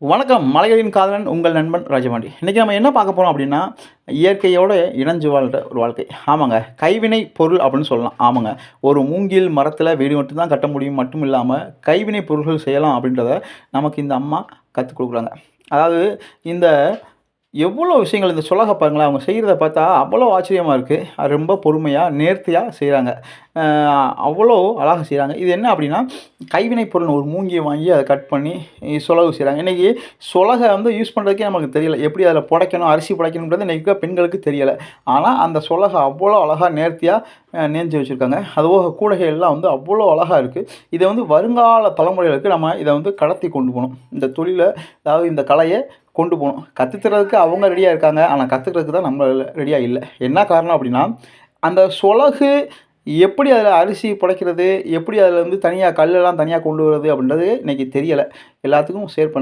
வணக்கம். மலைகளின் காதலன் உங்கள் நண்பன் ராஜபாண்டி. இன்றைக்கி நம்ம என்ன பார்க்க போறோம் அப்படின்னா, இயற்கையோட இணைஞ்சு வாழ்ற ஒரு வாழ்க்கை. ஆமாங்க. கைவினை பொருள் அப்படின்னு சொல்லலாம். ஆமாங்க. ஒரு மூங்கில் மரத்தில வீடு மட்டும் தான் கட்ட முடியும் மட்டும் இல்லாம, கைவினை பொருள்கள் செய்யலாம் அப்படின்றத நமக்கு இந்த அம்மா கத்துக் குடுக்குறாங்க. அதாவது இந்த எவ்வளோ விஷயங்கள் இந்த சொலக பாருங்களேன், அவங்க செய்றத பார்த்தா அவ்வளோ ஆச்சரியமா இருக்கு. அது ரொம்ப பொறுமையா, நேர்த்தியா செய்றாங்க. அ அவ்வளோ அழகா செய்றாங்க. இது என்ன அப்படின்னா, கைவினை பொருள் ஒரு மூங்கிய வாங்கி அத கட் பண்ணி சொலகு செய்றாங்க. இன்னைக்கு சொலக வந்து யூஸ் பண்றதுக்கே நமக்கு தெரியல. எப்படி அதில புடைக்கணும், அரிசி புடைக்கணும்ன்றது இன்னைக்கு இருக்க பெண்களுக்கு தெரியல. ஆனா, அந்த சொலக அவ்வளோ அழகா நேர்த்தியா நேஞ்சு வச்சிருக்காங்க. அதுபோக கூடைகள்லாம் வந்து அவ்வளோ அழகா இருக்கு. இத வந்து வருங்கால தலைமுறைகளுக்கு நம்ம இத வந்து கடத்தி கொண்டு போணும். இந்த தொழில அதாவது இந்த கலைய கொண்டு போணும். கத்து தர்றதுக்கு அவங்க ரெடியா இருக்காங்க. ஆனா கத்துக்கிறதுக்கு தான் நம்ம ரெடியா இல்ல. என்ன காரணம் அப்டின்னா, அந்த சொலகு எப்படி அதில அரிசி புடைக்கிறது, எப்படி அதில வந்து தனியா கல்லெல்லாம் தனியா கொண்டு வரது அப்டின்றது இன்னைக்கு தெரியல. எல்லாத்துக்கும் ஷேர் பண்ணுங்க.